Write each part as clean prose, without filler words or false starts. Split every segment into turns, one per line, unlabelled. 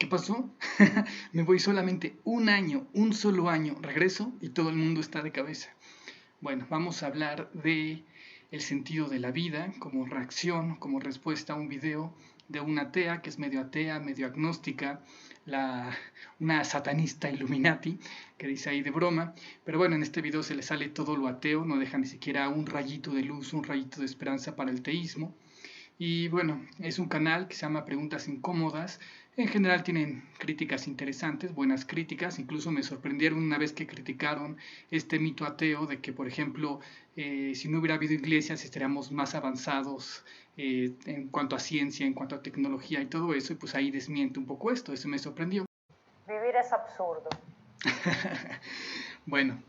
¿Qué pasó? Me voy solamente un año, un solo año, regreso y todo el mundo está de cabeza. Bueno, vamos a hablar de el sentido de la vida como reacción, como respuesta a un video de una atea que es medio atea, medio agnóstica, una satanista Illuminati que dice ahí de broma, pero bueno, en este video se le sale todo lo ateo, no deja ni siquiera un rayito de luz, un rayito de esperanza para el teísmo. Y bueno, es un canal que se llama Preguntas Incómodas. En general tienen críticas interesantes, buenas críticas. Incluso me sorprendieron una vez que criticaron este mito ateo de que, por ejemplo, si no hubiera habido iglesias estaríamos más avanzados en cuanto a ciencia, en cuanto a tecnología y todo eso. Y pues ahí desmiente un poco esto. Eso me sorprendió.
Vivir es absurdo.
Bueno,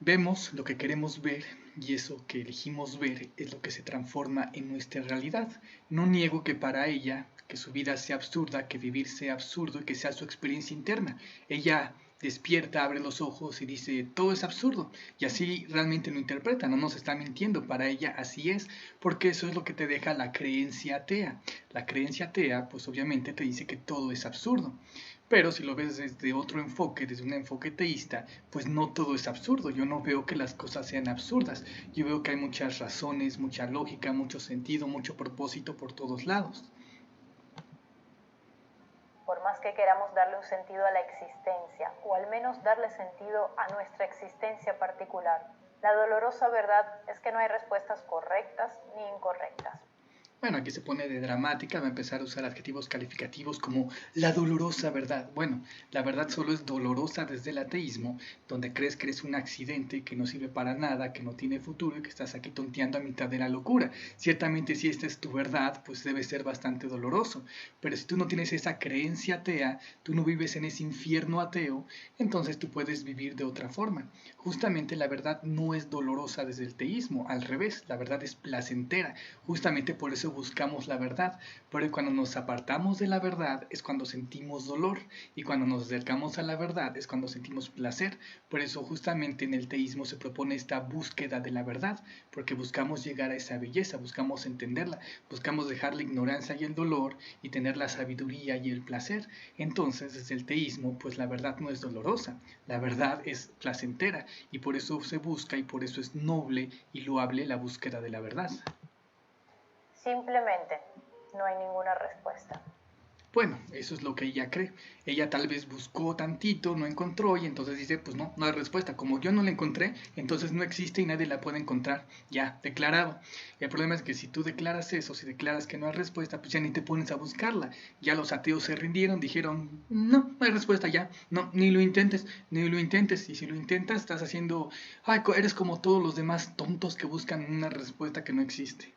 vemos lo que queremos ver y eso que elegimos ver es lo que se transforma en nuestra realidad. No niego que para ella, que su vida sea absurda, que vivir sea absurdo y que sea su experiencia interna. Ella despierta, abre los ojos y dice, todo es absurdo. Y así realmente lo interpreta, no nos está mintiendo, para ella así es, porque eso es lo que te deja la creencia atea. La creencia atea, pues obviamente te dice que todo es absurdo. Pero si lo ves desde otro enfoque, desde un enfoque teísta, pues no todo es absurdo. Yo no veo que las cosas sean absurdas. Yo veo que hay muchas razones, mucha lógica, mucho sentido, mucho propósito por todos lados.
Por más que queramos darle un sentido a la existencia, o al menos darle sentido a nuestra existencia particular, la dolorosa verdad es que no hay respuestas correctas ni incorrectas.
Bueno, aquí se pone de dramática, va a empezar a usar adjetivos calificativos como la dolorosa verdad. Bueno, la verdad solo es dolorosa desde el ateísmo, donde crees que eres un accidente que no sirve para nada, que no tiene futuro y que estás aquí tonteando a mitad de la locura. Ciertamente si esta es tu verdad, pues debe ser bastante doloroso. Pero si tú no tienes esa creencia atea, tú no vives en ese infierno ateo, entonces tú puedes vivir de otra forma. Justamente la verdad no es dolorosa desde el teísmo, al revés, la verdad es placentera. Justamente por eso buscamos la verdad, pero cuando nos apartamos de la verdad es cuando sentimos dolor y cuando nos acercamos a la verdad es cuando sentimos placer. Por eso justamente en el teísmo se propone esta búsqueda de la verdad, porque buscamos llegar a esa belleza, buscamos entenderla, buscamos dejar la ignorancia y el dolor y tener la sabiduría y el placer. Entonces desde el teísmo pues la verdad no es dolorosa, la verdad es placentera y por eso se busca y por eso es noble y loable la búsqueda de la verdad.
Simplemente no hay ninguna respuesta.
Bueno, eso es lo que ella cree. Ella tal vez buscó tantito, no encontró y entonces dice, pues no, no hay respuesta. Como yo no la encontré, entonces no existe y nadie la puede encontrar. Ya, declarado. Y el problema es que si tú declaras eso, si declaras que no hay respuesta, pues ya ni te pones a buscarla. Ya los ateos se rindieron, dijeron, no, no hay respuesta ya. No, ni lo intentes, ni lo intentes. Y si lo intentas, estás haciendo, ay, eres como todos los demás tontos que buscan una respuesta que no existe.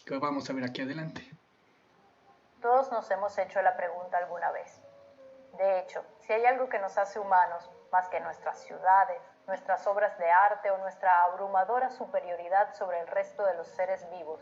Que vamos a ver aquí adelante.
Todos nos hemos hecho la pregunta alguna vez. De hecho, si hay algo que nos hace humanos, más que nuestras ciudades, nuestras obras de arte o nuestra abrumadora superioridad sobre el resto de los seres vivos,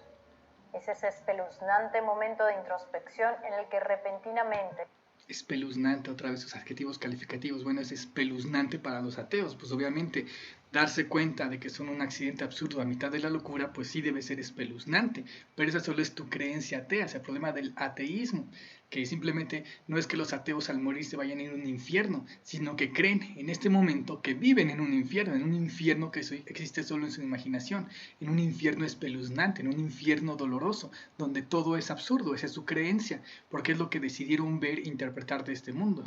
es ese espeluznante momento de introspección en el que repentinamente...
Espeluznante, otra vez sus adjetivos calificativos. Bueno, es espeluznante para los ateos, pues obviamente darse cuenta de que son un accidente absurdo a mitad de la locura, pues sí debe ser espeluznante, pero esa solo es tu creencia atea, es el problema del ateísmo, que simplemente no es que los ateos al morir se vayan a ir a un infierno, sino que creen en este momento que viven en un infierno que existe solo en su imaginación, en un infierno espeluznante, en un infierno doloroso, donde todo es absurdo, esa es su creencia, porque es lo que decidieron ver e interpretar de este mundo.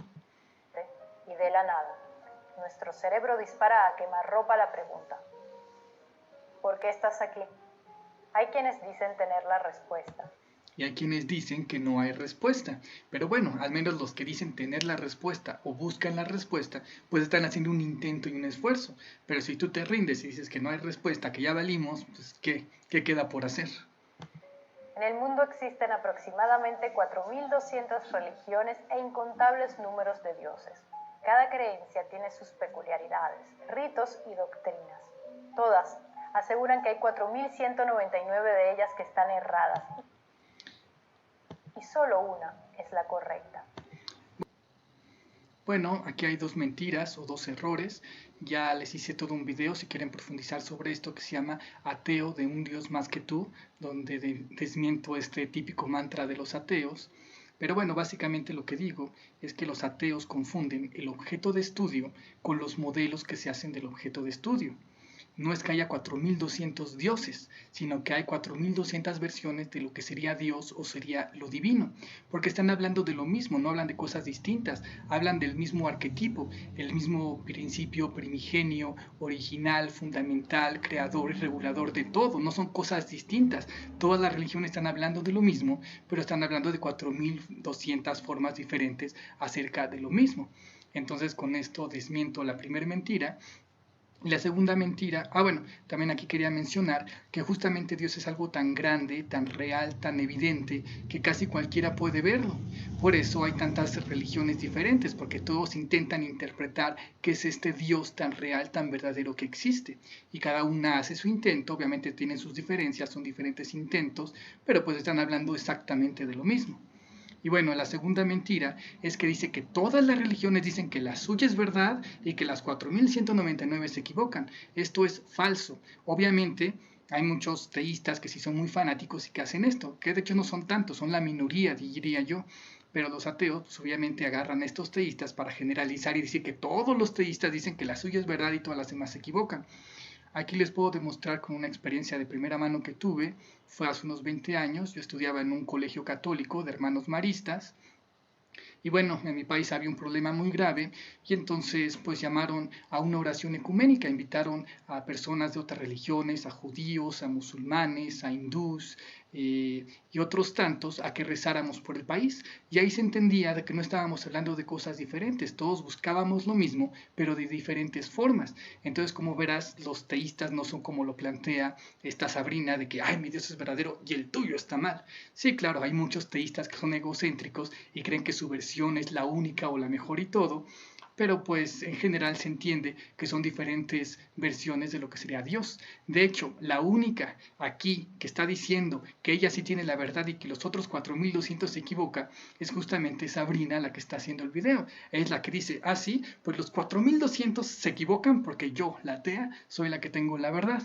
Y de la nada, nuestro cerebro dispara a quemarropa la pregunta: ¿por qué estás aquí? Hay quienes dicen tener la respuesta.
Y hay quienes dicen que no hay respuesta. Pero bueno, al menos los que dicen tener la respuesta o buscan la respuesta, pues están haciendo un intento y un esfuerzo. Pero si tú te rindes y dices que no hay respuesta, que ya valimos, pues ¿qué queda por hacer?
En el mundo existen aproximadamente 4.200 religiones e incontables números de dioses. Cada creencia tiene sus peculiaridades, ritos y doctrinas. Todas aseguran que hay 4.199 de ellas que están erradas y solo una es la correcta.
Bueno, aquí hay dos mentiras o dos errores. Ya les hice todo un video si quieren profundizar sobre esto que se llama Ateo de un Dios más que tú, donde desmiento este típico mantra de los ateos. Pero bueno, básicamente lo que digo es que los ateos confunden el objeto de estudio con los modelos que se hacen del objeto de estudio. No es que haya 4200 dioses, sino que hay 4200 versiones de lo que sería Dios o sería lo divino, porque están hablando de lo mismo, no hablan de cosas distintas, hablan del mismo arquetipo, el mismo principio primigenio, original, fundamental, creador y regulador de todo, no son cosas distintas. Todas las religiones están hablando de lo mismo, pero están hablando de 4200 formas diferentes acerca de lo mismo. Entonces con esto desmiento la primera mentira. La segunda mentira, bueno, también aquí quería mencionar que justamente Dios es algo tan grande, tan real, tan evidente, que casi cualquiera puede verlo. Por eso hay tantas religiones diferentes, porque todos intentan interpretar qué es este Dios tan real, tan verdadero que existe. Y cada una hace su intento, obviamente tienen sus diferencias, son diferentes intentos, pero pues están hablando exactamente de lo mismo. Y bueno, la segunda mentira es que dice que todas las religiones dicen que la suya es verdad y que las 4199 se equivocan. Esto es falso. Obviamente hay muchos teístas que sí son muy fanáticos y que hacen esto, que de hecho no son tantos, son la minoría, diría yo. Pero los ateos pues, obviamente agarran a estos teístas para generalizar y decir que todos los teístas dicen que la suya es verdad y todas las demás se equivocan. Aquí les puedo demostrar con una experiencia de primera mano que tuve. Fue hace unos 20 años, yo estudiaba en un colegio católico de hermanos maristas. Y bueno, en mi país había un problema muy grave y entonces pues llamaron a una oración ecuménica, invitaron a personas de otras religiones, a judíos, a musulmanes, a hindús y otros tantos a que rezáramos por el país. Y ahí se entendía de que no estábamos hablando de cosas diferentes, todos buscábamos lo mismo, pero de diferentes formas. Entonces, como verás, los teístas no son como lo plantea esta Sabrina de que, ay, mi Dios es verdadero y el tuyo está mal. Sí, claro, hay muchos teístas que son egocéntricos y creen que su versión es la única o la mejor y todo, pero pues en general se entiende que son diferentes versiones de lo que sería Dios. De hecho, la única aquí que está diciendo que ella sí tiene la verdad y que los otros 4200 se equivoca es justamente Sabrina, la que está haciendo el video. Es la que dice, ah sí, pues los 4200 se equivocan porque yo, la atea, soy la que tengo la verdad.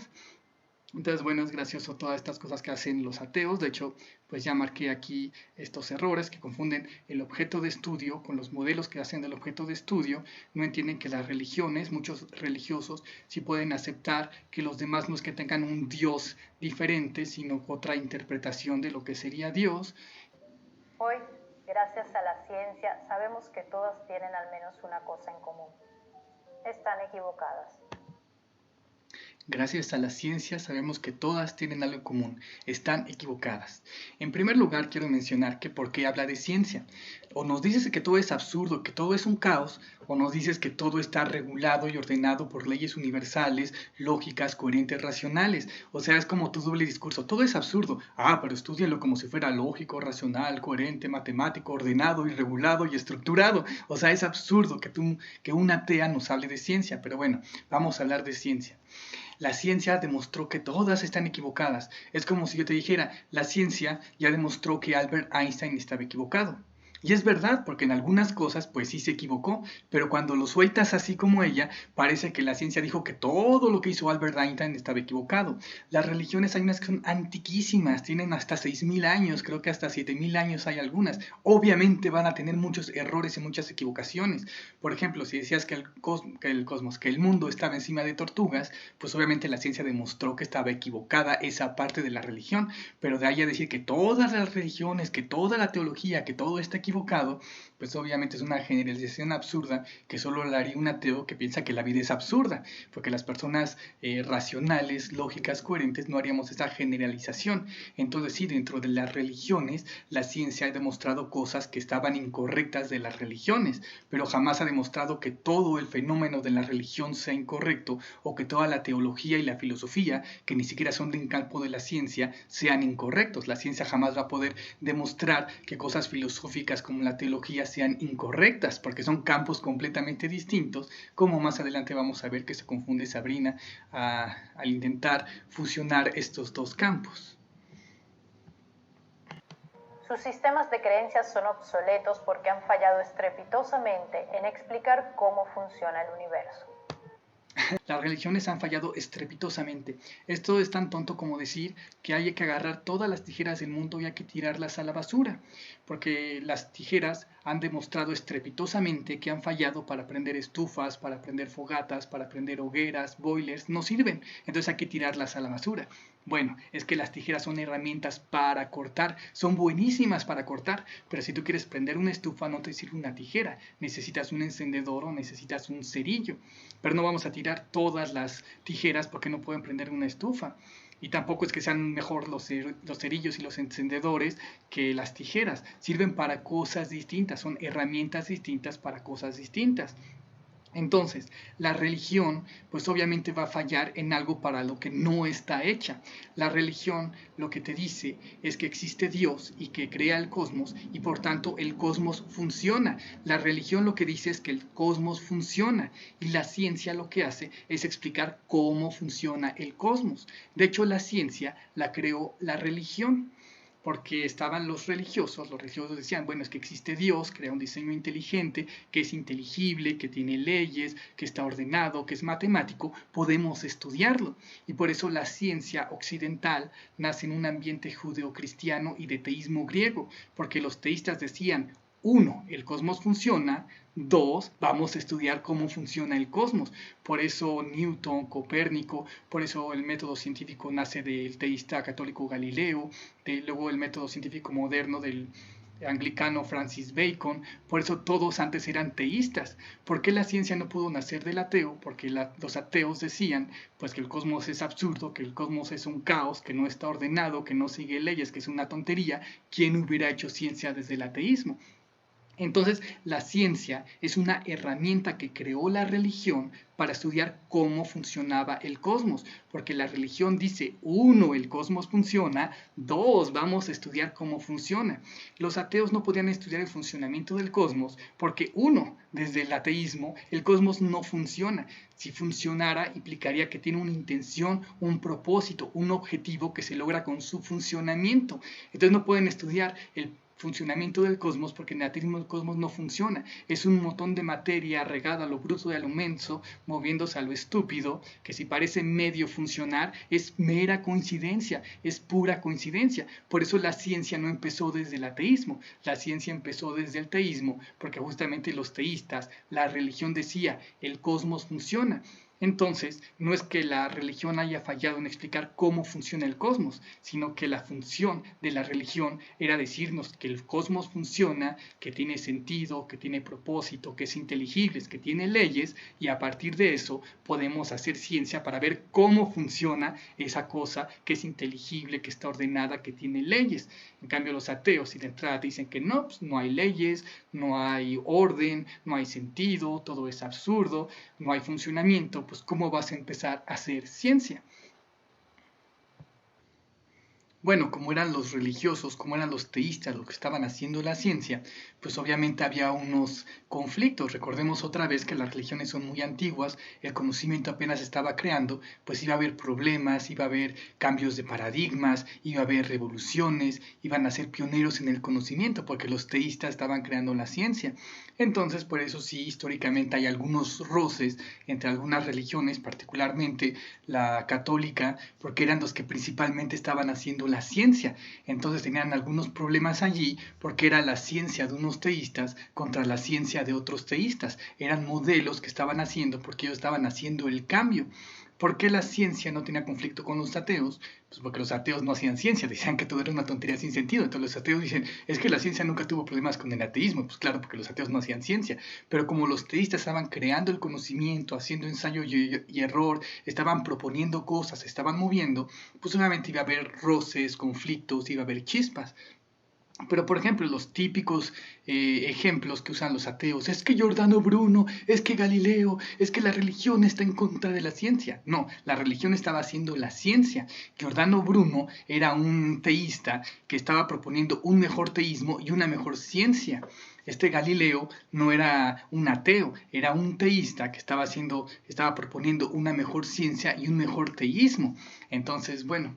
Entonces, bueno, es gracioso todas estas cosas que hacen los ateos. De hecho, pues ya marqué aquí estos errores que confunden el objeto de estudio con los modelos que hacen del objeto de estudio. No entienden que las religiones, muchos religiosos, sí pueden aceptar que los demás no es que tengan un Dios diferente, sino otra interpretación de lo que sería Dios.
Hoy, gracias a la ciencia, sabemos que todas tienen al menos una cosa en común. Están equivocadas.
Gracias a la ciencia sabemos que todas tienen algo en común, están equivocadas. En primer lugar, quiero mencionar que por qué habla de ciencia. O nos dices que todo es absurdo, que todo es un caos, o nos dices que todo está regulado y ordenado por leyes universales, lógicas, coherentes, racionales. O sea, es como tu doble discurso, todo es absurdo. Ah, pero estúdialo como si fuera lógico, racional, coherente, matemático, ordenado y regulado y estructurado. O sea, es absurdo que una atea nos hable de ciencia, pero bueno, vamos a hablar de ciencia. La ciencia demostró que todas están equivocadas. Es como si yo te dijera, la ciencia ya demostró que Albert Einstein estaba equivocado. Y es verdad, porque en algunas cosas pues sí se equivocó, pero cuando lo sueltas así como ella, parece que la ciencia dijo que todo lo que hizo Albert Einstein estaba equivocado. Las religiones hay unas que son antiquísimas, tienen hasta 6000 años, creo que hasta 7000 años hay algunas. Obviamente van a tener muchos errores y muchas equivocaciones. Por ejemplo, si decías que el mundo estaba encima de tortugas, pues obviamente la ciencia demostró que estaba equivocada esa parte de la religión, pero de ahí a decir que todas las religiones, que toda la teología, que todo está equivocado, pues obviamente es una generalización absurda que solo la haría un ateo que piensa que la vida es absurda, porque las personas racionales, lógicas, coherentes no haríamos esa generalización. Entonces sí, dentro de las religiones, la ciencia ha demostrado cosas que estaban incorrectas de las religiones, pero jamás ha demostrado que todo el fenómeno de la religión sea incorrecto o que toda la teología y la filosofía, que ni siquiera son del campo de la ciencia, sean incorrectos. La ciencia jamás va a poder demostrar que cosas filosóficas como la teología sean incorrectas, porque son campos completamente distintos, como más adelante vamos a ver que se confunde Sabrina al intentar fusionar estos dos campos.
Sus sistemas de creencias son obsoletos porque han fallado estrepitosamente en explicar cómo funciona el universo.
Las religiones han fallado estrepitosamente. Esto es tan tonto como decir que hay que agarrar todas las tijeras del mundo y hay que tirarlas a la basura, porque las tijeras han demostrado estrepitosamente que han fallado para prender estufas, para prender fogatas, para prender hogueras, boilers, no sirven, entonces hay que tirarlas a la basura. Bueno, es que las tijeras son herramientas para cortar, son buenísimas para cortar, pero si tú quieres prender una estufa no te sirve una tijera, necesitas un encendedor o necesitas un cerillo, pero no vamos a tirar todas las tijeras porque no pueden prender una estufa. Y tampoco es que sean mejor los cerillos y los encendedores que las tijeras, sirven para cosas distintas, son herramientas distintas para cosas distintas. Entonces, la religión, pues obviamente va a fallar en algo para lo que no está hecha. La religión lo que te dice es que existe Dios y que crea el cosmos y por tanto el cosmos funciona. La religión lo que dice es que el cosmos funciona y la ciencia lo que hace es explicar cómo funciona el cosmos. De hecho, la ciencia la creó la religión, porque estaban los religiosos decían, bueno, es que existe Dios, crea un diseño inteligente, que es inteligible, que tiene leyes, que está ordenado, que es matemático, podemos estudiarlo. Y por eso la ciencia occidental nace en un ambiente judeocristiano y de teísmo griego, porque los teístas decían, 1, el cosmos funciona, 2, vamos a estudiar cómo funciona el cosmos. Por eso Newton, Copérnico, por eso el método científico nace del teísta católico Galileo, luego el método científico moderno del anglicano Francis Bacon, por eso todos antes eran teístas. ¿Por qué la ciencia no pudo nacer del ateo? Porque los ateos decían pues que el cosmos es absurdo, que el cosmos es un caos, que no está ordenado, que no sigue leyes, que es una tontería. ¿Quién hubiera hecho ciencia desde el ateísmo? Entonces, la ciencia es una herramienta que creó la religión para estudiar cómo funcionaba el cosmos, porque la religión dice, 1, el cosmos funciona, 2, vamos a estudiar cómo funciona. Los ateos no podían estudiar el funcionamiento del cosmos porque, 1, desde el ateísmo, el cosmos no funciona. Si funcionara, implicaría que tiene una intención, un propósito, un objetivo que se logra con su funcionamiento. Entonces no pueden estudiar el funcionamiento del cosmos porque en el ateísmo el cosmos no funciona, es un montón de materia regada a lo bruto y a lo menso, moviéndose a lo estúpido, que si parece medio funcionar es mera coincidencia, es pura coincidencia. Por eso la ciencia no empezó desde el ateísmo, la ciencia empezó desde el teísmo, porque justamente los teístas, la religión decía, el cosmos funciona. Entonces, no es que la religión haya fallado en explicar cómo funciona el cosmos, sino que la función de la religión era decirnos que el cosmos funciona, que tiene sentido, que tiene propósito, que es inteligible, que tiene leyes, y a partir de eso podemos hacer ciencia para ver cómo funciona esa cosa que es inteligible, que está ordenada, que tiene leyes. En cambio, los ateos, si de entrada te dicen que no, pues no hay leyes, no hay orden, no hay sentido, todo es absurdo, no hay funcionamiento, pues ¿cómo vas a empezar a hacer ciencia? Bueno, como eran los religiosos, como eran los teístas los que estaban haciendo la ciencia, pues obviamente había unos conflictos. Recordemos otra vez que las religiones son muy antiguas, el conocimiento apenas estaba creando, pues iba a haber problemas, iba a haber cambios de paradigmas, iba a haber revoluciones, iban a ser pioneros en el conocimiento, porque los teístas estaban creando la ciencia. Entonces, por eso sí, históricamente hay algunos roces entre algunas religiones, particularmente la católica, porque eran los que principalmente estaban haciendo la ciencia. Entonces tenían algunos problemas allí porque era la ciencia de unos teístas contra la ciencia de otros teístas. Eran modelos que estaban haciendo porque ellos estaban haciendo el cambio. ¿Por qué la ciencia no tenía conflicto con los ateos? Pues porque los ateos no hacían ciencia, decían que todo era una tontería sin sentido. Entonces los ateos dicen, es que la ciencia nunca tuvo problemas con el ateísmo. Pues claro, porque los ateos no hacían ciencia. Pero como los teístas estaban creando el conocimiento, haciendo ensayo y error, estaban proponiendo cosas, estaban moviendo, pues obviamente iba a haber roces, conflictos, iba a haber chispas. Pero, por ejemplo, los típicos ejemplos que usan los ateos, es que Giordano Bruno, es que Galileo, es que la religión está en contra de la ciencia. No, la religión estaba haciendo la ciencia. Giordano Bruno era un teísta que estaba proponiendo un mejor teísmo y una mejor ciencia. Este Galileo no era un ateo, era un teísta que estaba proponiendo una mejor ciencia y un mejor teísmo. Entonces, bueno,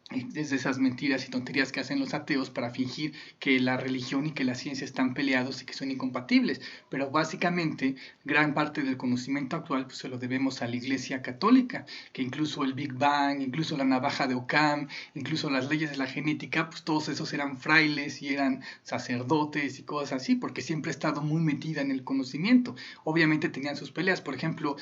desde esas mentiras y tonterías que hacen los ateos para fingir que la religión y que la ciencia están peleados y que son incompatibles. Pero básicamente, gran parte del conocimiento actual pues, se lo debemos a la Iglesia Católica, que incluso el Big Bang, incluso la navaja de Occam, incluso las leyes de la genética, pues todos esos eran frailes y eran sacerdotes y cosas así, porque siempre ha estado muy metida en el conocimiento. Obviamente tenían sus peleas, por ejemplo,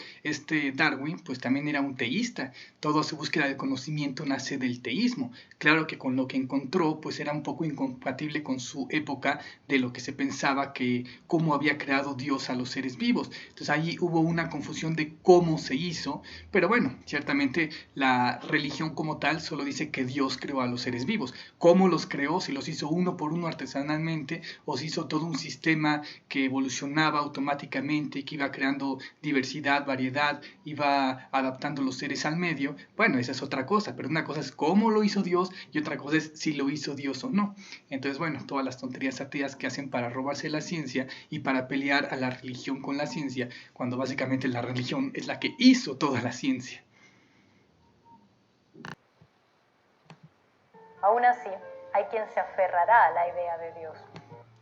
Darwin, pues también era un teísta. Toda su búsqueda de conocimiento nace del teísmo. Claro que con lo que encontró pues era un poco incompatible con su época de lo que se pensaba que cómo había creado Dios a los seres vivos. Entonces ahí hubo una confusión de cómo se hizo, pero bueno, ciertamente la religión como tal solo dice que Dios creó a los seres vivos. ¿Cómo los creó? Si los hizo uno por uno artesanalmente o si hizo todo un sistema que evolucionaba automáticamente, que iba creando diversidad, variedad, iba adaptando los seres al medio. Bueno, esa es otra cosa, pero una cosa es cómo lo hizo Dios y otra cosa es si lo hizo Dios o no. Entonces, bueno, todas las tonterías ateas que hacen para robarse la ciencia y para pelear a la religión con la ciencia, cuando básicamente la religión es la que hizo toda la ciencia.
Aún así, hay quien se aferrará a la idea de Dios.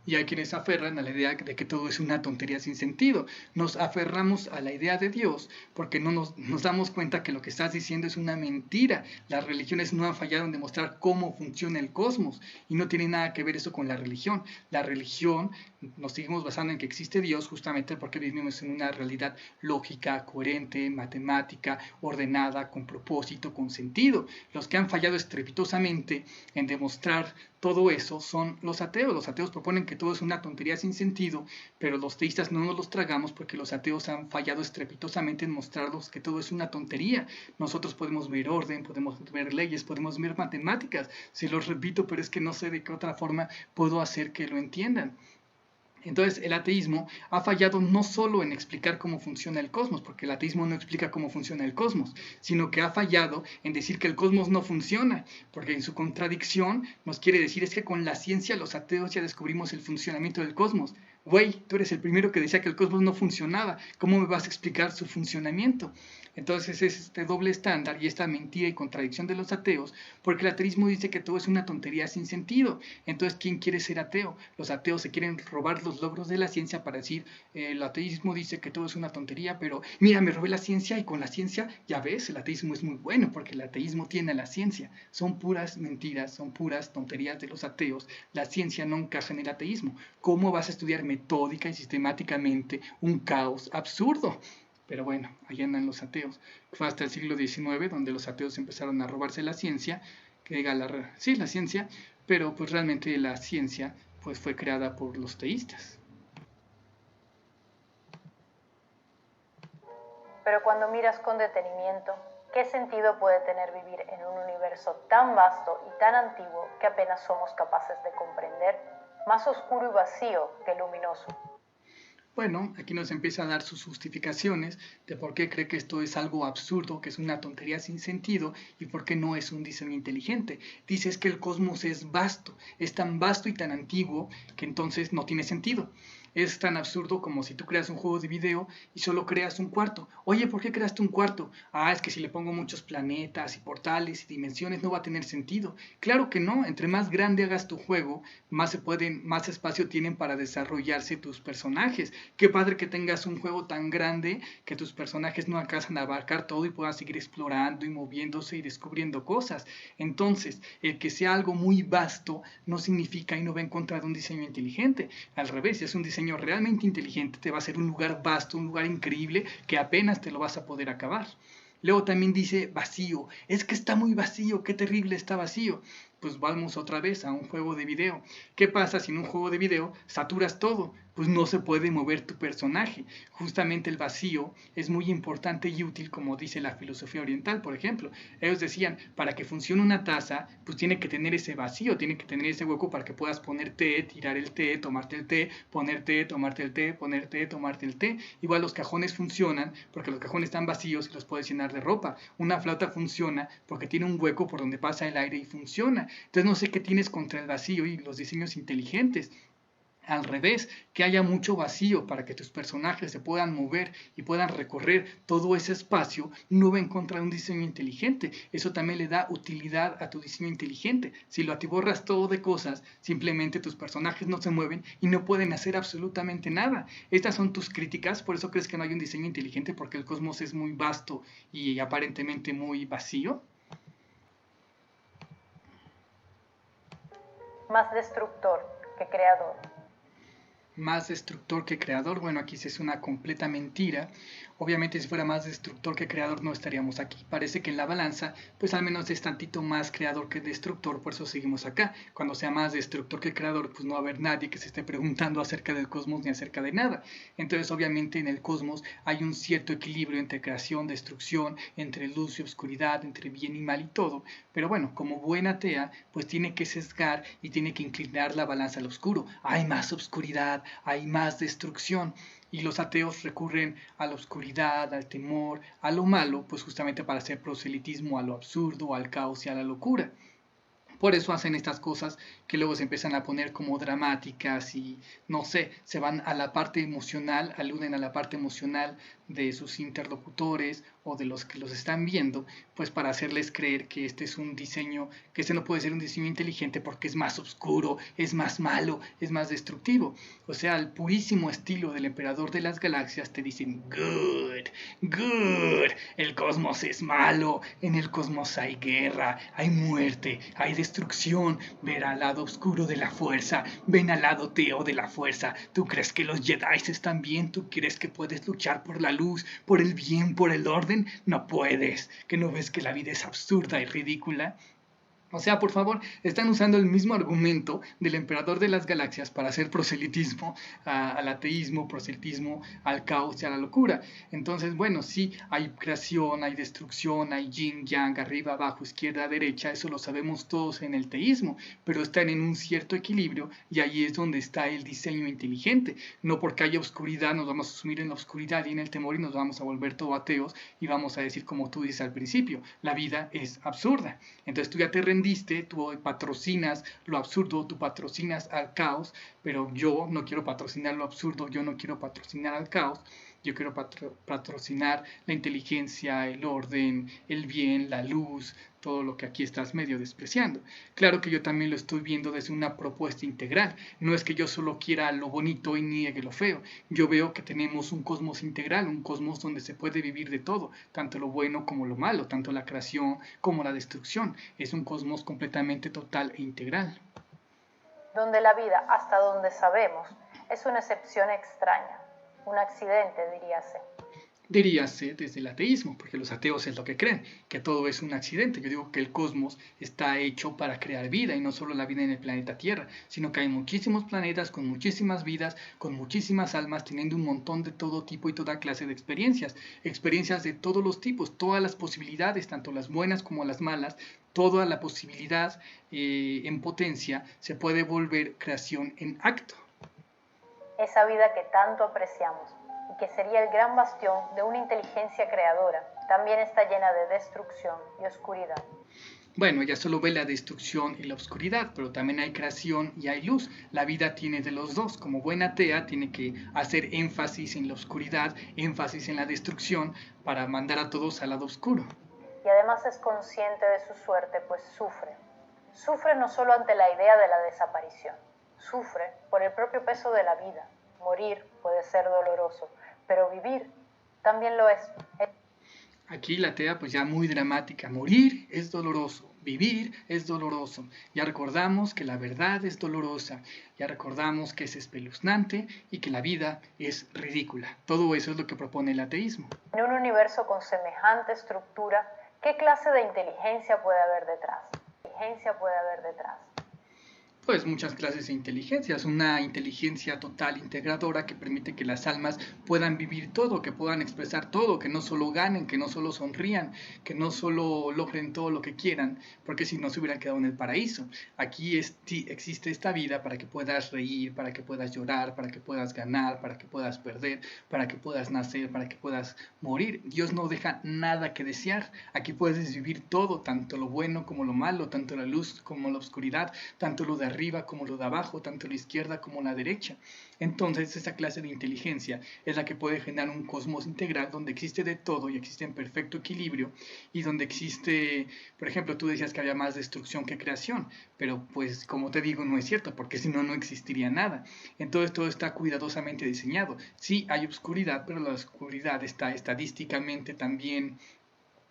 Y hay quienes se aferran a la idea de que todo es una tontería sin sentido. Nos aferramos a la idea de Dios porque no nos damos cuenta que lo que estás diciendo es una mentira. Las religiones no han fallado en demostrar cómo funciona el cosmos y no tiene nada que ver eso con la religión. La religión nos seguimos basando en que existe Dios justamente porque vivimos en una realidad lógica, coherente, matemática, ordenada, con propósito, con sentido. Los que han fallado estrepitosamente en demostrar todo eso son los ateos. Los ateos proponen que todo es una tontería sin sentido, pero los teístas no nos los tragamos porque los ateos han fallado estrepitosamente en mostrarnos que todo es una tontería. Nosotros podemos ver orden, podemos ver leyes, podemos ver matemáticas. Se los repito, pero es que no sé de qué otra forma puedo hacer que lo entiendan. Entonces el ateísmo ha fallado no solo en explicar cómo funciona el cosmos, porque el ateísmo no explica cómo funciona el cosmos, sino que ha fallado en decir que el cosmos no funciona, porque en su contradicción nos quiere decir es que con la ciencia los ateos ya descubrimos el funcionamiento del cosmos. Güey, tú eres el primero que decía que el cosmos no funcionaba, ¿cómo me vas a explicar su funcionamiento? Entonces es este doble estándar y esta mentira y contradicción de los ateos, porque el ateísmo dice que todo es una tontería sin sentido. Entonces, ¿quién quiere ser ateo? Los ateos se quieren robar los logros de la ciencia para decir, el ateísmo dice que todo es una tontería, pero mira, me robé la ciencia y con la ciencia, ya ves, el ateísmo es muy bueno porque el ateísmo tiene la ciencia. Son puras mentiras, son puras tonterías de los ateos. La ciencia no encaja en el ateísmo. ¿Cómo vas a estudiar metódica y sistemáticamente un caos absurdo? Pero bueno, ahí andan los ateos. Fue hasta el siglo XIX donde los ateos empezaron a robarse la ciencia, que diga la ciencia, pero pues realmente la ciencia pues fue creada por los teístas.
Pero cuando miras con detenimiento, ¿qué sentido puede tener vivir en un universo tan vasto y tan antiguo que apenas somos capaces de comprender, más oscuro y vacío que luminoso?
Bueno, aquí nos empieza a dar sus justificaciones de por qué cree que esto es algo absurdo, que es una tontería sin sentido y por qué no es un diseño inteligente. Dice es que el cosmos es vasto, es tan vasto y tan antiguo que entonces no tiene sentido. Es tan absurdo como si tú creas un juego de video y solo creas un cuarto. Oye, ¿por qué creaste un cuarto? Ah, es que si le pongo muchos planetas y portales y dimensiones no va a tener sentido. Claro que no, entre más grande hagas tu juego, más espacio tienen para desarrollarse tus personajes. Qué padre que tengas un juego tan grande que tus personajes no alcanzan a abarcar todo y puedan seguir explorando y moviéndose y descubriendo cosas. Entonces, el que sea algo muy vasto no significa y no va en contra de un diseño inteligente. Al revés, si es un diseño realmente inteligente, te va a ser un lugar vasto, un lugar increíble que apenas te lo vas a poder acabar. Luego también dice vacío. Es que está muy vacío, qué terrible está vacío. Pues vamos otra vez a un juego de video. ¿Qué pasa si en un juego de video saturas todo? Pues no se puede mover tu personaje. Justamente el vacío es muy importante y útil, como dice la filosofía oriental, por ejemplo. Ellos decían, para que funcione una taza, pues tiene que tener ese vacío, tiene que tener ese hueco para que puedas poner té, tirar el té, tomarte el té, poner té, tomarte el té, poner té, tomarte el té. Igual los cajones funcionan porque los cajones están vacíos y los puedes llenar de ropa. Una flauta funciona porque tiene un hueco por donde pasa el aire y funciona. Entonces no sé qué tienes contra el vacío y los diseños inteligentes. Al revés, que haya mucho vacío para que tus personajes se puedan mover y puedan recorrer todo ese espacio, no va en contra de un diseño inteligente. Eso también le da utilidad a tu diseño inteligente. Si lo atiborras todo de cosas, simplemente tus personajes no se mueven y no pueden hacer absolutamente nada. Estas son tus críticas, por eso crees que no hay un diseño inteligente, porque el cosmos es muy vasto y aparentemente muy vacío.
Más destructor que creador.
Más destructor que creador, bueno, aquí sí es una completa mentira. Obviamente si fuera más destructor que creador no estaríamos aquí. Parece que en la balanza, pues al menos es tantito más creador que destructor, por eso seguimos acá. Cuando sea más destructor que creador, pues no va a haber nadie que se esté preguntando acerca del cosmos ni acerca de nada. Entonces obviamente en el cosmos hay un cierto equilibrio entre creación, destrucción, entre luz y oscuridad, entre bien y mal y todo. Pero bueno, como buen atea, pues tiene que sesgar y tiene que inclinar la balanza al oscuro. Hay más oscuridad, hay más destrucción. Y los ateos recurren a la oscuridad, al temor, a lo malo, pues justamente para hacer proselitismo a lo absurdo, al caos y a la locura. Por eso hacen estas cosas que luego se empiezan a poner como dramáticas y no sé, se van a la parte emocional, aluden a la parte emocional de sus interlocutores o de los que los están viendo, pues para hacerles creer que este es un diseño, que este no puede ser un diseño inteligente porque es más oscuro, es más malo, es más destructivo. O sea, al purísimo estilo del emperador de las galaxias te dicen, good, good, el cosmos es malo, en el cosmos hay guerra, hay muerte, hay destrucción, ver al lado oscuro de la fuerza, ven al lado teo de la fuerza. ¿Tú crees que los Jedi están bien? ¿Tú crees que puedes luchar por la luz, por el bien, por el orden? No puedes. ¿Que no ves que la vida es absurda y ridícula? O sea, por favor, están usando el mismo argumento del emperador de las galaxias para hacer proselitismo al ateísmo, proselitismo al caos y a la locura. Entonces, bueno, sí, hay creación, hay destrucción, hay yin, yang, arriba, abajo, izquierda, derecha, eso lo sabemos todos en el teísmo, pero están en un cierto equilibrio y ahí es donde está el diseño inteligente. No porque haya oscuridad nos vamos a sumir en la oscuridad y en el temor y nos vamos a volver todo ateos y vamos a decir como tú dices al principio, la vida es absurda. Entonces tú ya te rendiste, tú patrocinas lo absurdo, tú patrocinas al caos, pero yo no quiero patrocinar lo absurdo, yo no quiero patrocinar al caos, yo quiero patrocinar la inteligencia, el orden, el bien, la luz, todo lo que aquí estás medio despreciando. Claro que yo también lo estoy viendo desde una propuesta integral. No es que yo solo quiera lo bonito y niegue lo feo. Yo veo que tenemos un cosmos integral, un cosmos donde se puede vivir de todo, tanto lo bueno como lo malo, tanto la creación como la destrucción. Es un cosmos completamente total e integral.
Donde la vida, hasta donde sabemos, es una excepción extraña, un accidente, diríase.
Diríase desde el ateísmo, porque los ateos es lo que creen, que todo es un accidente. Yo digo que el cosmos está hecho para crear vida y no solo la vida en el planeta Tierra, sino que hay muchísimos planetas con muchísimas vidas, con muchísimas almas, teniendo un montón de todo tipo y toda clase de experiencias de todos los tipos, todas las posibilidades, tanto las buenas como las malas, toda la posibilidad en potencia se puede volver creación en acto.
Esa vida que tanto apreciamos y que sería el gran bastión de una inteligencia creadora, también está llena de destrucción y oscuridad.
Bueno, ella solo ve la destrucción y la oscuridad, pero también hay creación y hay luz. La vida tiene de los dos. Como buena atea, tiene que hacer énfasis en la oscuridad, énfasis en la destrucción, para mandar a todos al lado oscuro.
Y además es consciente de su suerte, pues sufre. Sufre no solo ante la idea de la desaparición, sufre por el propio peso de la vida. Morir puede ser doloroso, pero vivir también lo es.
Aquí la atea pues ya muy dramática. Morir es doloroso, vivir es doloroso. Ya recordamos que la verdad es dolorosa, ya recordamos que es espeluznante y que la vida es ridícula. Todo eso es lo que propone el ateísmo.
En un universo con semejante estructura, ¿qué clase de inteligencia puede haber detrás?
Pues muchas clases de inteligencias, una inteligencia total integradora que permite que las almas puedan vivir todo, que puedan expresar todo, que no solo ganen, que no solo sonrían, que no solo logren todo lo que quieran, porque si no se hubieran quedado en el paraíso. Aquí existe esta vida para que puedas reír, para que puedas llorar, para que puedas ganar, para que puedas perder, para que puedas nacer, para que puedas morir. Dios no deja nada que desear. Aquí puedes vivir todo, tanto lo bueno como lo malo, tanto la luz como la oscuridad, tanto lo de arriba como lo de abajo, tanto la izquierda como la derecha. Entonces esa clase de inteligencia es la que puede generar un cosmos integral donde existe de todo y existe en perfecto equilibrio y donde existe, por ejemplo, tú decías que había más destrucción que creación, pero pues como te digo no es cierto, porque si no, no existiría nada. Entonces todo está cuidadosamente diseñado. Sí hay oscuridad, pero la oscuridad está estadísticamente también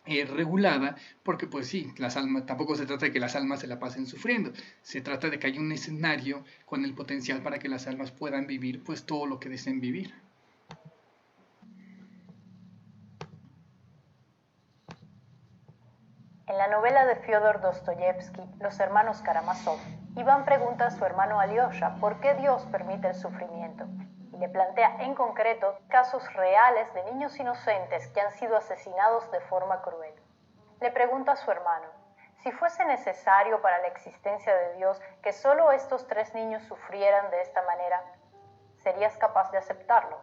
regulada, porque pues sí, las almas, tampoco se trata de que las almas se la pasen sufriendo, se trata de que haya un escenario con el potencial para que las almas puedan vivir pues todo lo que deseen vivir.
En la novela de Fyodor Dostoyevsky, Los hermanos Karamazov, Iván pregunta a su hermano Alyosha por qué Dios permite el sufrimiento y le plantea en concreto casos reales de niños inocentes que han sido asesinados de forma cruel. Le pregunta a su hermano, si fuese necesario para la existencia de Dios que solo estos 3 niños sufrieran de esta manera, ¿serías capaz de aceptarlo?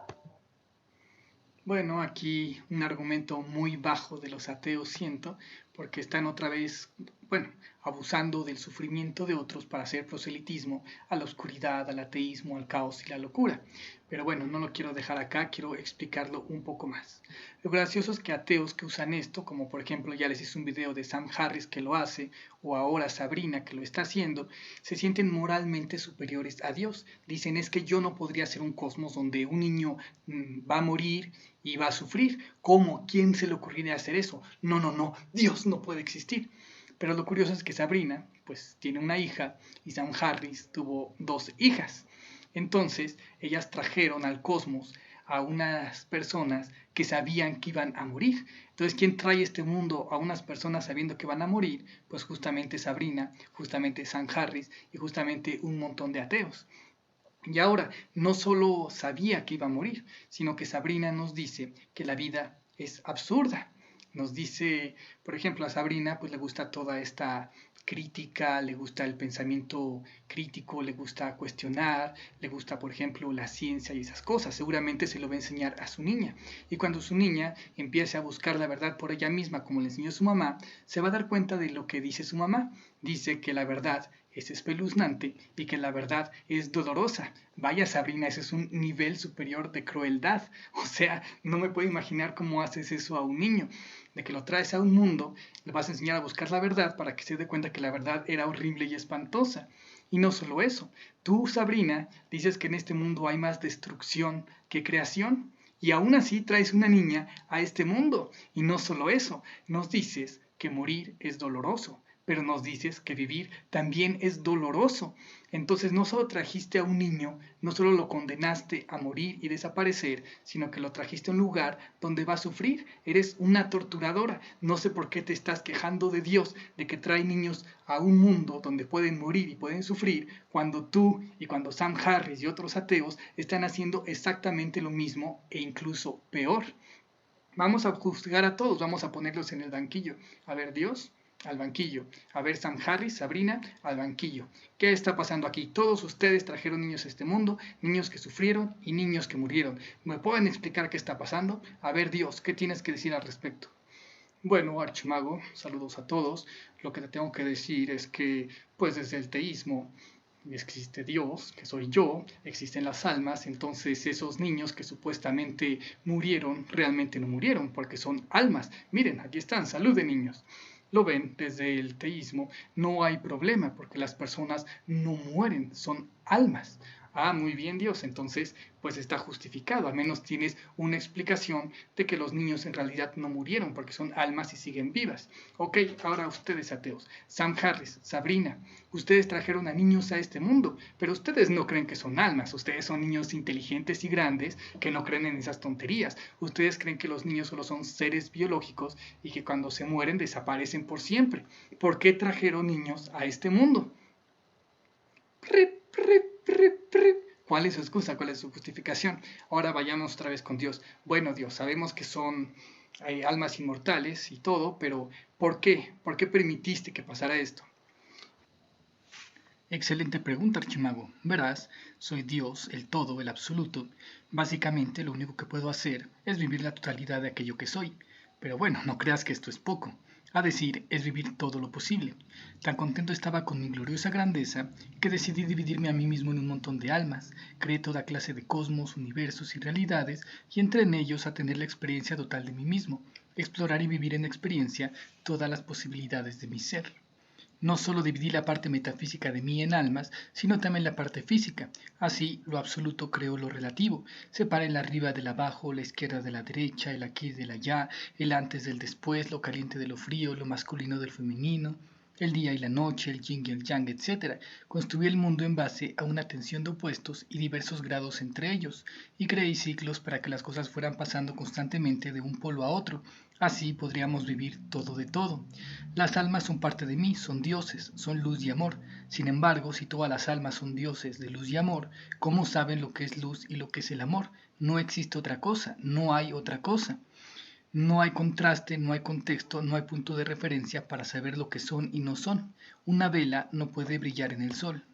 Bueno, aquí un argumento muy bajo de los ateos siento, porque están otra vez, bueno, abusando del sufrimiento de otros para hacer proselitismo a la oscuridad, al ateísmo, al caos y la locura. Pero bueno, no lo quiero dejar acá, quiero explicarlo un poco más. Lo gracioso es que ateos que usan esto, como por ejemplo ya les hice un video de Sam Harris que lo hace, o ahora Sabrina que lo está haciendo, se sienten moralmente superiores a Dios. Dicen es que yo no podría ser un cosmos donde un niño va a morir y va a sufrir. ¿Cómo? ¿Quién se le ocurriría hacer eso? No, no, no, Dios no puede existir. Pero lo curioso es que Sabrina, pues tiene una hija y Sam Harris tuvo 2 hijas. Entonces, ellas trajeron al cosmos a unas personas que sabían que iban a morir. Entonces, ¿quién trae este mundo a unas personas sabiendo que van a morir? Pues justamente Sabrina, justamente Sam Harris y justamente un montón de ateos. Y ahora, no solo sabía que iba a morir, sino que Sabrina nos dice que la vida es absurda. Nos dice, por ejemplo, a Sabrina pues le gusta toda esta crítica, le gusta el pensamiento crítico, le gusta cuestionar, le gusta, por ejemplo, la ciencia y esas cosas. Seguramente se lo va a enseñar a su niña. Y cuando su niña empiece a buscar la verdad por ella misma, como le enseñó su mamá, se va a dar cuenta de lo que dice su mamá. Dice que la verdad es espeluznante y que la verdad es dolorosa. Vaya Sabrina, ese es un nivel superior de crueldad. O sea, no me puedo imaginar cómo haces eso a un niño. De que lo traes a un mundo, le vas a enseñar a buscar la verdad para que se dé cuenta que la verdad era horrible y espantosa. Y no solo eso, tú, Sabrina, dices que en este mundo hay más destrucción que creación. Y aún así traes una niña a este mundo. Y no solo eso, nos dices que morir es doloroso, pero nos dices que vivir también es doloroso. Entonces no solo trajiste a un niño, no solo lo condenaste a morir y desaparecer, sino que lo trajiste a un lugar donde va a sufrir. Eres una torturadora. No sé por qué te estás quejando de Dios, de que trae niños a un mundo donde pueden morir y pueden sufrir, cuando tú y cuando Sam Harris y otros ateos están haciendo exactamente lo mismo e incluso peor. Vamos a juzgar a todos, vamos a ponerlos en el banquillo. A ver, Dios, al banquillo. A ver, Sam Harris, Sabrina, al banquillo. ¿Qué está pasando aquí? Todos ustedes trajeron niños a este mundo, niños que sufrieron y niños que murieron. ¿Me pueden explicar qué está pasando? A ver, Dios, ¿qué tienes que decir al respecto? Bueno, Archimago, saludos a todos. Lo que te tengo que decir es que, pues desde el teísmo, existe Dios, que soy yo, existen las almas, entonces esos niños que supuestamente murieron, realmente no murieron, porque son almas. Miren, aquí están, salud de niños. Lo ven, desde el teísmo no hay problema, porque las personas no mueren, son almas. Ah, muy bien Dios, entonces pues está justificado, al menos tienes una explicación de que los niños en realidad no murieron porque son almas y siguen vivas. Ok, ahora ustedes ateos, Sam Harris, Sabrina, ustedes trajeron a niños a este mundo, pero ustedes no creen que son almas, ustedes son niños inteligentes y grandes que no creen en esas tonterías, ustedes creen que los niños solo son seres biológicos y que cuando se mueren desaparecen por siempre. ¿Por qué trajeron niños a este mundo? ¿Cuál es su excusa? ¿Cuál es su justificación? Ahora vayamos otra vez con Dios. Bueno, Dios, sabemos que son almas inmortales y todo, pero ¿por qué? ¿Por qué permitiste que pasara esto? Excelente pregunta, Archimago. Verás, soy Dios, el todo, el absoluto. Básicamente, lo único que puedo hacer es vivir la totalidad de aquello que soy. Pero bueno, no creas que esto es poco. a decir, es vivir todo lo posible. Tan contento estaba con mi gloriosa grandeza que decidí dividirme a mí mismo en un montón de almas, creé toda clase de cosmos, universos y realidades y entré en ellos a tener la experiencia total de mí mismo, explorar y vivir en experiencia todas las posibilidades de mi ser. No solo dividí la parte metafísica de mí en almas, sino también la parte física. Así, lo absoluto creó lo relativo. Separa el arriba del abajo, la izquierda de la derecha, el aquí del allá, el antes del después, lo caliente de lo frío, lo masculino del femenino, el día y la noche, el yin y el yang, etc. Construí el mundo en base a una tensión de opuestos y diversos grados entre ellos, y creé ciclos para que las cosas fueran pasando constantemente de un polo a otro. Así podríamos vivir todo de todo. Las almas son parte de mí, son dioses, son luz y amor. Sin embargo, si todas las almas son dioses de luz y amor, ¿cómo saben lo que es luz y lo que es el amor? No existe otra cosa, no hay otra cosa. No hay contraste, no hay contexto, no hay punto de referencia para saber lo que son y no son. Una vela no puede brillar en el sol.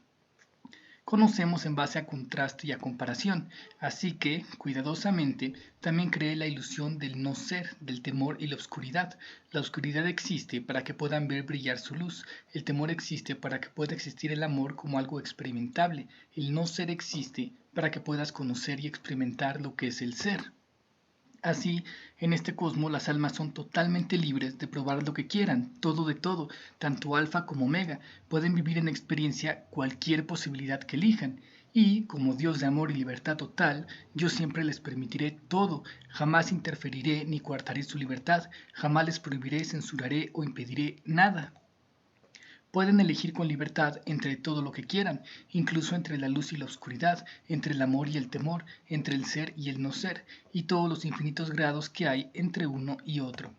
Conocemos en base a contraste y a comparación, así que, cuidadosamente, también creé la ilusión del no ser, del temor y la oscuridad. La oscuridad existe para que puedan ver brillar su luz, el temor existe para que pueda existir el amor como algo experimentable, el no ser existe para que puedas conocer y experimentar lo que es el ser. Así, en este cosmos las almas son totalmente libres de probar lo que quieran, todo de todo, tanto alfa como omega, pueden vivir en experiencia cualquier posibilidad que elijan. Y, como Dios de amor y libertad total, yo siempre les permitiré todo, jamás interferiré ni coartaré su libertad, jamás les prohibiré, censuraré o impediré nada. Pueden elegir con libertad entre todo lo que quieran, incluso entre la luz y la oscuridad, entre el amor y el temor, entre el ser y el no ser, y todos los infinitos grados que hay entre uno y otro.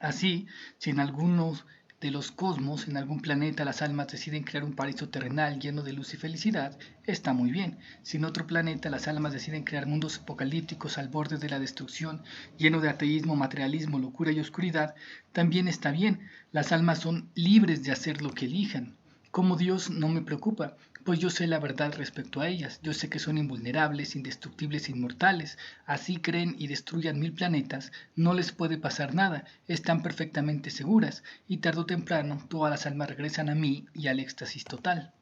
Así, si en algunos de los cosmos, en algún planeta, las almas deciden crear un paraíso terrenal lleno de luz y felicidad, está muy bien. Si en otro planeta las almas deciden crear mundos apocalípticos al borde de la destrucción, lleno de ateísmo, materialismo, locura y oscuridad, también está bien. Las almas son libres de hacer lo que elijan. Como Dios no me preocupa, pues yo sé la verdad respecto a ellas. Yo sé que son invulnerables, indestructibles e inmortales. Así creen y destruyan 1000 planetas, no les puede pasar nada, están perfectamente seguras, y tarde o temprano todas las almas regresan a mí y al éxtasis total.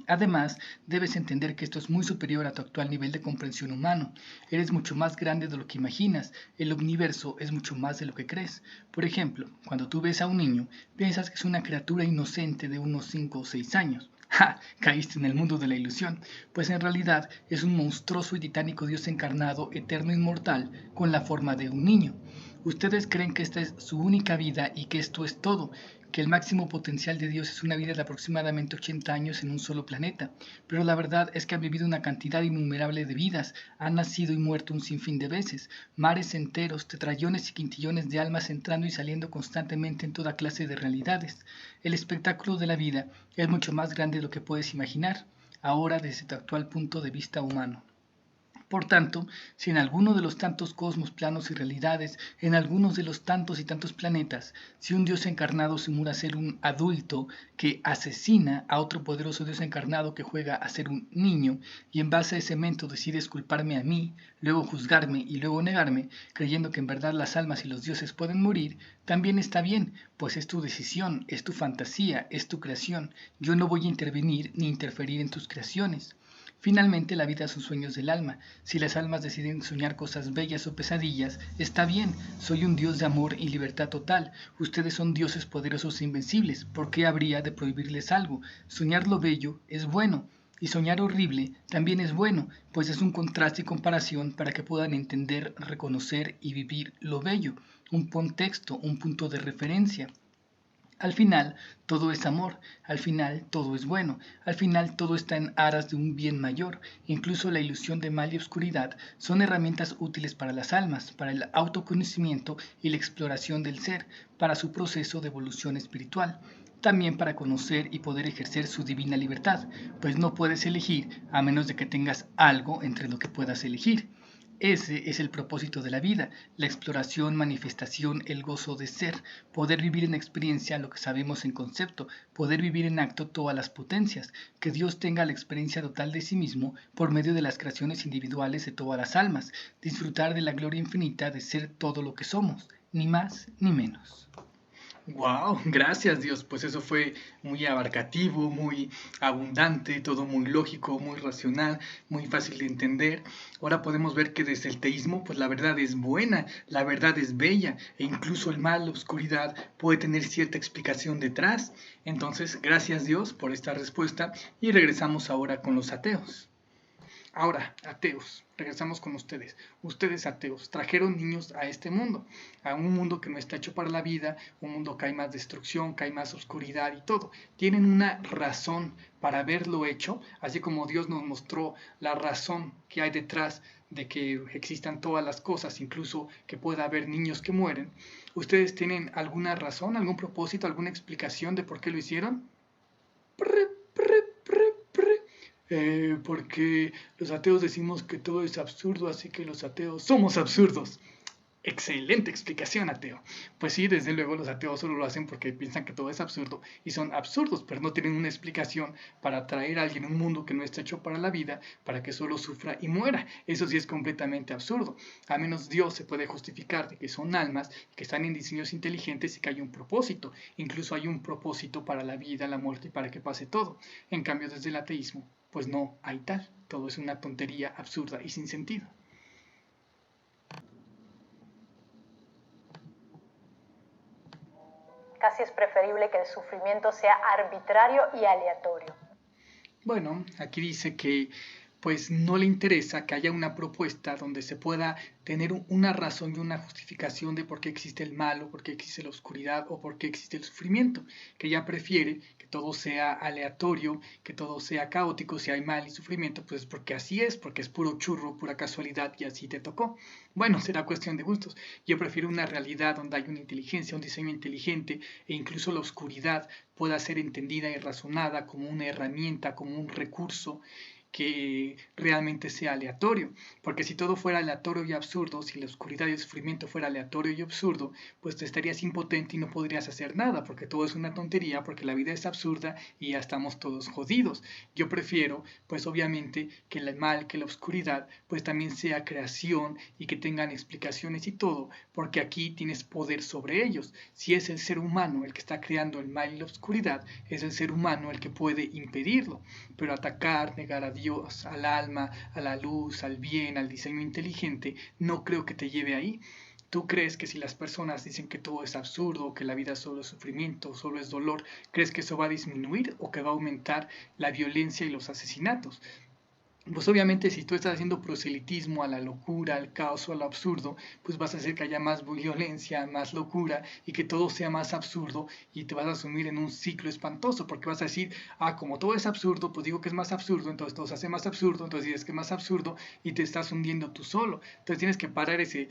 Además, debes entender que esto es muy superior a tu actual nivel de comprensión humano. Eres mucho más grande de lo que imaginas. El universo es mucho más de lo que crees. Por ejemplo, cuando tú ves a un niño, piensas que es una criatura inocente de unos 5 o 6 años. ¡Ja! Caíste en el mundo de la ilusión, pues en realidad es un monstruoso y titánico Dios encarnado, eterno e inmortal, con la forma de un niño. Ustedes creen que esta es su única vida y que esto es todo, que el máximo potencial de Dios es una vida de aproximadamente 80 años en un solo planeta, pero la verdad es que han vivido una cantidad innumerable de vidas, han nacido y muerto un sinfín de veces, mares enteros, tetrallones y quintillones de almas entrando y saliendo constantemente en toda clase de realidades. El espectáculo de la vida es mucho más grande de lo que puedes imaginar, ahora desde tu actual punto de vista humano. Por tanto, si en alguno de los tantos cosmos, planos y realidades, en algunos de los tantos y tantos planetas, si un Dios encarnado simula ser un adulto que asesina a otro poderoso Dios encarnado que juega a ser un niño, y en base a ese evento decide culparme a mí, luego juzgarme y luego negarme, creyendo que en verdad las almas y los dioses pueden morir, también está bien, pues es tu decisión, es tu fantasía, es tu creación. Yo no voy a intervenir ni interferir en tus creaciones. Finalmente, la vida son sueños del alma. Si las almas deciden soñar cosas bellas o pesadillas, está bien. Soy un Dios de amor y libertad total. Ustedes son dioses poderosos e invencibles. ¿Por qué habría de prohibirles algo? Soñar lo bello es bueno. Y soñar horrible también es bueno, pues es un contraste y comparación para que puedan entender, reconocer y vivir lo bello. Un contexto, un punto de referencia. Al final, todo es amor, al final, todo es bueno, al final, todo está en aras de un bien mayor. Incluso la ilusión de mal y oscuridad son herramientas útiles para las almas, para el autoconocimiento y la exploración del ser, para su proceso de evolución espiritual. También para conocer y poder ejercer su divina libertad, pues no puedes elegir a menos de que tengas algo entre lo que puedas elegir. Ese es el propósito de la vida, la exploración, manifestación, el gozo de ser, poder vivir en experiencia lo que sabemos en concepto, poder vivir en acto todas las potencias, que Dios tenga la experiencia total de sí mismo por medio de las creaciones individuales de todas las almas, disfrutar de la gloria infinita de ser todo lo que somos, ni más ni menos. Wow, gracias Dios, pues eso fue muy abarcativo, muy abundante, todo muy lógico, muy racional, muy fácil de entender. Ahora podemos ver que desde el teísmo, pues la verdad es buena, la verdad es bella, e incluso el mal, la oscuridad, puede tener cierta explicación detrás. Entonces, gracias Dios por esta respuesta y regresamos ahora con los ateos. Ahora, ateos, regresamos con ustedes. Ustedes ateos trajeron niños a este mundo, a un mundo que no está hecho para la vida, un mundo que hay más destrucción, que hay más oscuridad y todo. Tienen una razón para haberlo hecho, así como Dios nos mostró la razón que hay detrás de que existan todas las cosas, incluso que pueda haber niños que mueren. ¿Ustedes tienen alguna razón, algún propósito, alguna explicación de por qué lo hicieron? Porque los ateos decimos que todo es absurdo, así que los ateos somos absurdos. Excelente explicación, ateo. Pues sí, desde luego los ateos solo lo hacen porque piensan que todo es absurdo y son absurdos, pero no tienen una explicación para traer a alguien a un mundo que no está hecho para la vida, para que solo sufra y muera. Eso sí es completamente absurdo. A menos Dios se puede justificar de que son almas, que están en diseños inteligentes y que hay un propósito. Incluso hay un propósito para la vida, la muerte y para que pase todo. En cambio, desde el ateísmo, pues no hay tal. Todo es una tontería absurda y sin sentido.
Casi es preferible que el sufrimiento sea arbitrario y aleatorio.
Bueno, aquí dice que pues no le interesa que haya una propuesta donde se pueda tener una razón y una justificación de por qué existe el mal o por qué existe la oscuridad o por qué existe el sufrimiento, que ella prefiere que todo sea aleatorio, que todo sea caótico. Si hay mal y sufrimiento, pues es porque así es, porque es puro churro, pura casualidad y así te tocó. Bueno, será cuestión de gustos. Yo prefiero una realidad donde hay una inteligencia, un diseño inteligente e incluso la oscuridad pueda ser entendida y razonada como una herramienta, como un recurso que realmente sea aleatorio, porque si todo fuera aleatorio y absurdo, si la oscuridad y el sufrimiento fuera aleatorio y absurdo, pues te estarías impotente y no podrías hacer nada, porque todo es una tontería, porque la vida es absurda y ya estamos todos jodidos. Yo prefiero, pues obviamente, que el mal, que la oscuridad, pues también sea creación y que tengan explicaciones y todo, porque aquí tienes poder sobre ellos. Si es el ser humano el que está creando el mal y la oscuridad, es el ser humano el que puede impedirlo, pero atacar, negar a Dios, al alma, a la luz, al bien, al diseño inteligente, no creo que te lleve ahí. ¿Tú crees que si las personas dicen que todo es absurdo, que la vida solo es sufrimiento, solo es dolor, crees que eso va a disminuir o que va a aumentar la violencia y los asesinatos? Pues obviamente si tú estás haciendo proselitismo a la locura, al caos o al absurdo, pues vas a hacer que haya más violencia, más locura y que todo sea más absurdo y te vas a sumir en un ciclo espantoso porque vas a decir, como todo es absurdo, pues digo que es más absurdo, entonces todo se hace más absurdo, entonces dices que es más absurdo y te estás hundiendo tú solo. Entonces tienes que parar ese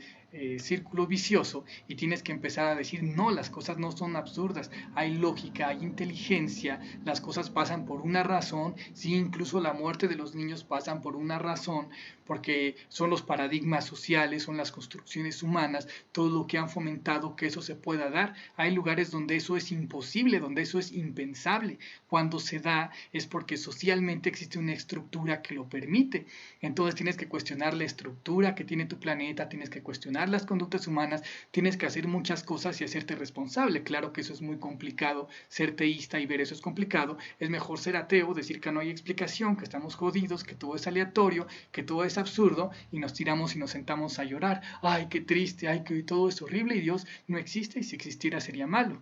círculo vicioso y tienes que empezar a decir, no, las cosas no son absurdas, hay lógica, hay inteligencia, las cosas pasan por una razón, sí, incluso la muerte de los niños pasan por una razón, porque son los paradigmas sociales, son las construcciones humanas, todo lo que han fomentado que eso se pueda dar. Hay lugares donde eso es imposible, donde eso es impensable. Cuando se da es porque socialmente existe una estructura que lo permite. Entonces tienes que cuestionar la estructura que tiene tu planeta, tienes que cuestionar las conductas humanas, tienes que hacer muchas cosas y hacerte responsable. Claro que eso es muy complicado, ser teísta y ver eso es complicado. Es mejor ser ateo, decir que no hay explicación, que estamos jodidos, que todo es aleatorio, que todo es absurdo y nos tiramos y nos sentamos a llorar. Ay, qué triste, ay, que todo es horrible y Dios no existe y si existiera sería malo.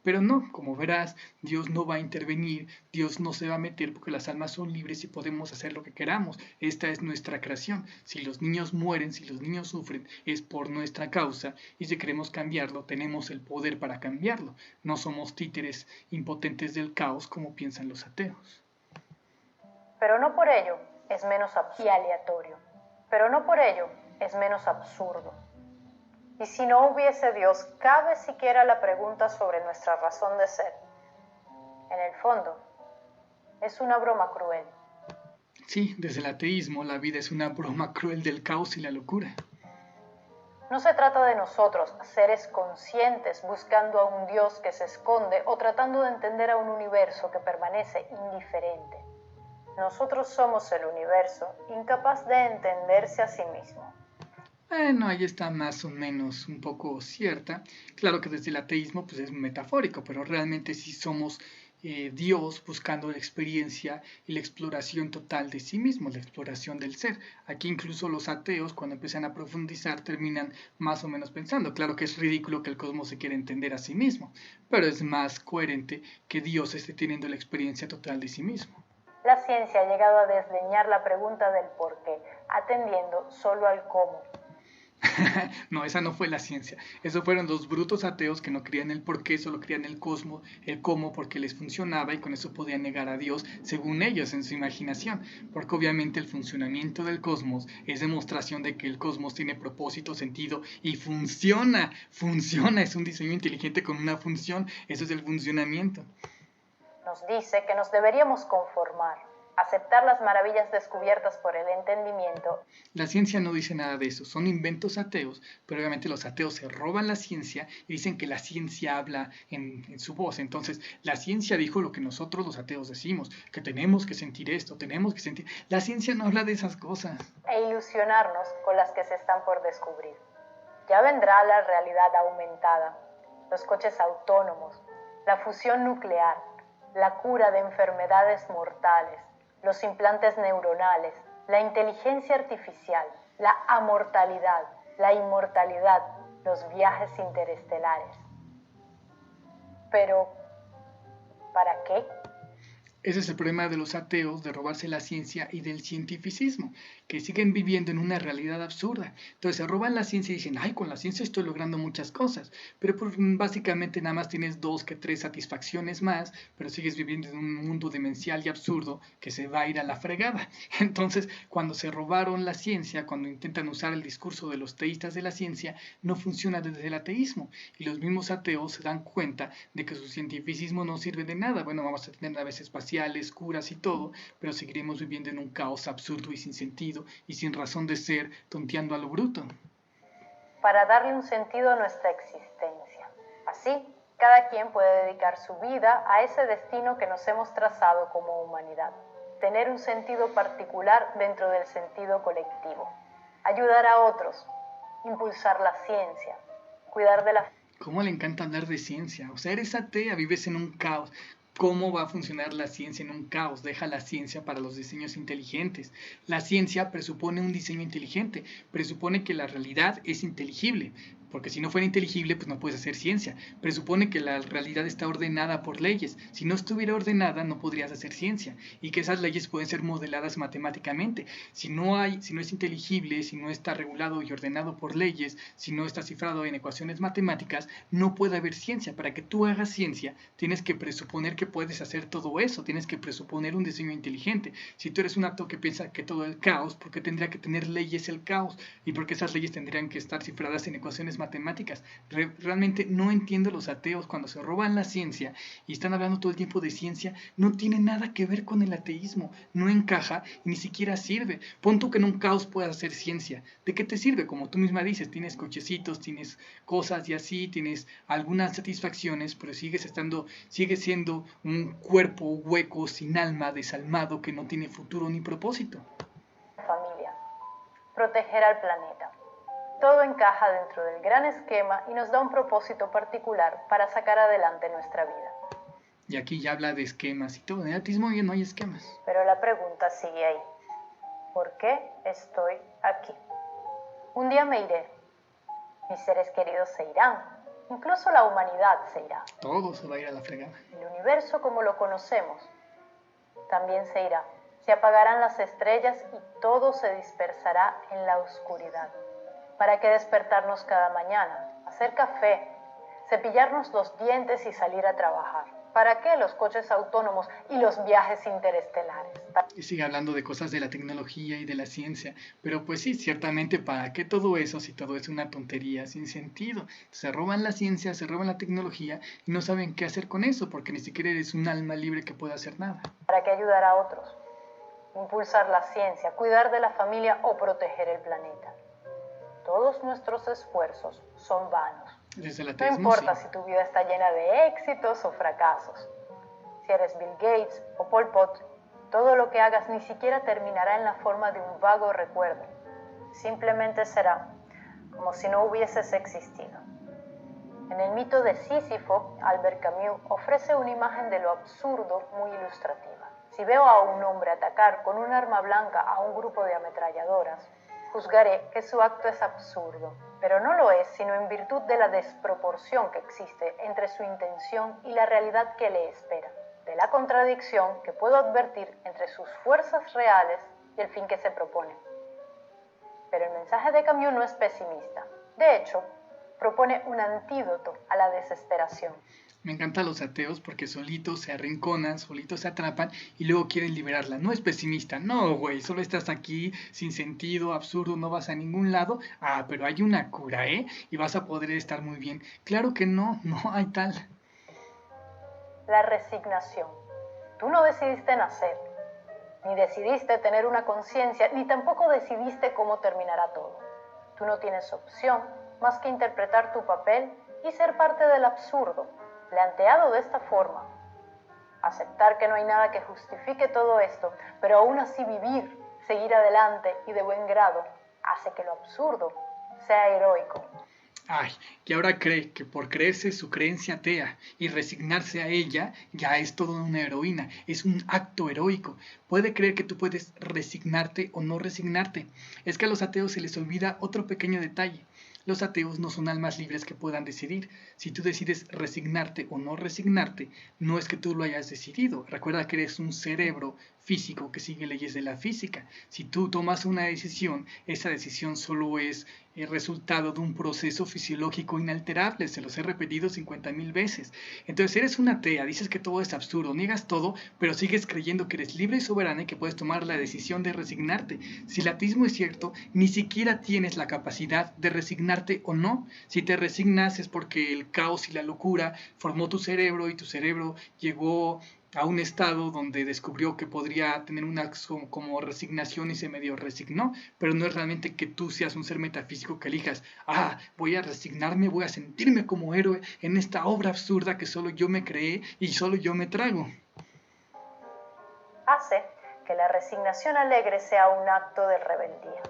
Pero no, como verás, Dios no va a intervenir, Dios no se va a meter porque las almas son libres y podemos hacer lo que queramos. Esta es nuestra creación. Si los niños mueren, si los niños sufren, es por nuestra causa y si queremos cambiarlo, tenemos el poder para cambiarlo. No somos títeres impotentes del caos como piensan los ateos.
Pero no por ello es menos y aleatorio. Pero no por ello es menos absurdo. Y si no hubiese Dios, ¿cabe siquiera la pregunta sobre nuestra razón de ser? En el fondo, es una broma cruel.
Sí, desde el ateísmo la vida es una broma cruel del caos y la locura.
No se trata de nosotros, seres conscientes, buscando a un Dios que se esconde o tratando de entender a un universo que permanece indiferente. Nosotros somos el universo, incapaz de entenderse a sí mismo.
Bueno, ahí está más o menos un poco cierta. Claro que desde el ateísmo pues es metafórico, pero realmente sí somos Dios buscando la experiencia y la exploración total de sí mismo, la exploración del ser. Aquí incluso los ateos cuando empiezan a profundizar terminan más o menos pensando, claro que es ridículo que el cosmos se quiera entender a sí mismo, pero es más coherente que Dios esté teniendo la experiencia total de sí mismo.
La ciencia ha llegado a desdeñar la pregunta del por qué, atendiendo solo al cómo.
No, esa no fue la ciencia. Esos fueron dos brutos ateos que no creían el por qué, solo creían el cosmos, el cómo, porque les funcionaba y con eso podían negar a Dios, según ellos, en su imaginación. Porque obviamente el funcionamiento del cosmos es demostración de que el cosmos tiene propósito, sentido y funciona. Funciona, es un diseño inteligente con una función. Eso es el funcionamiento.
Nos dice que nos deberíamos conformar, aceptar las maravillas descubiertas por el entendimiento.
La ciencia no dice nada de eso, son inventos ateos, pero obviamente los ateos se roban la ciencia y dicen que la ciencia habla en su voz. Entonces, la ciencia dijo lo que nosotros los ateos decimos, que tenemos que sentir esto, tenemos que sentir... La ciencia no habla de esas cosas.
E ilusionarnos con las que se están por descubrir. Ya vendrá la realidad aumentada, los coches autónomos, la fusión nuclear, la cura de enfermedades mortales, los implantes neuronales, la inteligencia artificial, la amortalidad, la inmortalidad, los viajes interestelares. Pero, ¿para qué?
Ese es el problema de los ateos, de robarse la ciencia y del cientificismo, que siguen viviendo en una realidad absurda. Entonces se roban la ciencia y dicen, ay, con la ciencia estoy logrando muchas cosas, pero pues, básicamente nada más tienes 2 que 3 satisfacciones más, pero sigues viviendo en un mundo demencial y absurdo que se va a ir a la fregada. Entonces, cuando se robaron la ciencia, cuando intentan usar el discurso de los teístas de la ciencia, no funciona desde el ateísmo. Y los mismos ateos se dan cuenta de que su cientificismo no sirve de nada. Bueno, vamos a tener naves espaciales, curas y todo, pero seguiremos viviendo en un caos absurdo y sin sentido y sin razón de ser, tonteando a lo bruto.
Para darle un sentido a nuestra existencia. Así, cada quien puede dedicar su vida a ese destino que nos hemos trazado como humanidad. Tener un sentido particular dentro del sentido colectivo. Ayudar a otros. Impulsar la ciencia. Cuidar de la...
¿Cómo le encanta hablar de ciencia? O sea, eres atea, vives en un caos. ¿Cómo va a funcionar la ciencia en un caos? Deja la ciencia para los diseños inteligentes. La ciencia presupone un diseño inteligente, presupone que la realidad es inteligible, porque si no fuera inteligible, pues no puedes hacer ciencia. Presupone que la realidad está ordenada por leyes. Si no estuviera ordenada, no podrías hacer ciencia, y que esas leyes pueden ser modeladas matemáticamente. Si no es inteligible, si no está regulado y ordenado por leyes, si no está cifrado en ecuaciones matemáticas, no puede haber ciencia. Para que tú hagas ciencia, tienes que presuponer que puedes hacer todo eso, tienes que presuponer un diseño inteligente. Si tú eres un acto que piensa que todo es caos, ¿por qué tendría que tener leyes el caos? Y porque esas leyes tendrían que estar cifradas en ecuaciones matemáticas. Realmente no entiendo los ateos cuando se roban la ciencia y están hablando todo el tiempo de ciencia, no tiene nada que ver con el ateísmo, no encaja y ni siquiera sirve. Pon tú que en un caos puedas hacer ciencia. ¿De qué te sirve? Como tú misma dices, tienes cochecitos, tienes cosas y así, tienes algunas satisfacciones, pero sigues siendo un cuerpo hueco, sin alma, desalmado, que no tiene futuro ni propósito.
Familia. Proteger al planeta. Todo encaja dentro del gran esquema y nos da un propósito particular para sacar adelante nuestra vida.
Y aquí ya habla de esquemas y todo. En el ateísmo ya no hay esquemas.
Pero la pregunta sigue ahí. ¿Por qué estoy aquí? Un día me iré. Mis seres queridos se irán. Incluso la humanidad se irá.
Todo se va a ir a la fregada.
El universo como lo conocemos también se irá. Se apagarán las estrellas y todo se dispersará en la oscuridad. ¿Para qué despertarnos cada mañana? Hacer café, cepillarnos los dientes y salir a trabajar. ¿Para qué los coches autónomos y los viajes interestelares?
Y sigue hablando de cosas de la tecnología y de la ciencia, pero pues sí, ciertamente, ¿para qué todo eso si todo es una tontería sin sentido? Se roban la ciencia, se roban la tecnología y no saben qué hacer con eso, porque ni siquiera eres un alma libre que pueda hacer nada.
¿Para qué ayudar a otros? Impulsar la ciencia, cuidar de la familia o proteger el planeta. Todos nuestros esfuerzos son vanos.
Desde el
No
ateísmo,
importa
sí.
si tu vida está llena de éxitos o fracasos. Si eres Bill Gates o Pol Pot, todo lo que hagas ni siquiera terminará en la forma de un vago recuerdo. Simplemente será como si no hubieses existido. En el mito de Sísifo, Albert Camus ofrece una imagen de lo absurdo muy ilustrativa. Si veo a un hombre atacar con un arma blanca a un grupo de ametralladoras, juzgaré que su acto es absurdo, pero no lo es sino en virtud de la desproporción que existe entre su intención y la realidad que le espera, de la contradicción que puedo advertir entre sus fuerzas reales y el fin que se propone. Pero el mensaje de Camus no es pesimista. De hecho, propone un antídoto a la desesperación.
Me encantan los ateos porque solitos se arrinconan, solitos se atrapan y luego quieren liberarla. No es pesimista, no, güey, solo estás aquí sin sentido, absurdo, no vas a ningún lado. Ah, pero hay una cura, ¿eh? Y vas a poder estar muy bien. Claro que no, no hay tal.
La resignación. Tú no decidiste nacer, ni decidiste tener una conciencia, ni tampoco decidiste cómo terminará todo. Tú no tienes opción más que interpretar tu papel y ser parte del absurdo, planteado de esta forma. Aceptar que no hay nada que justifique todo esto, pero aún así vivir, seguir adelante y de buen grado, hace que lo absurdo sea heroico.
Ay, y ahora cree que por creerse su creencia atea y resignarse a ella, ya es toda una heroína, es un acto heroico. Puede creer que tú puedes resignarte o no resignarte. Es que a los ateos se les olvida otro pequeño detalle. Los ateos no son almas libres que puedan decidir. Si tú decides resignarte o no resignarte, no es que tú lo hayas decidido. Recuerda que eres un cerebro físico que sigue leyes de la física. Si tú tomas una decisión, esa decisión solo es el resultado de un proceso fisiológico inalterable. Se los he repetido 50,000 veces. Entonces eres una atea, dices que todo es absurdo, niegas todo, pero sigues creyendo que eres libre y soberana y que puedes tomar la decisión de resignarte. Si el ateísmo es cierto, ni siquiera tienes la capacidad de resignarte o no. Si te resignas es porque el caos y la locura formó tu cerebro y tu cerebro llegó a un estado donde descubrió que podría tener una acción como resignación y se medio resignó, pero no es realmente que tú seas un ser metafísico que elijas, voy a resignarme, voy a sentirme como héroe en esta obra absurda que solo yo me creé y solo yo me trago.
Hace que la resignación alegre sea un acto de rebeldía.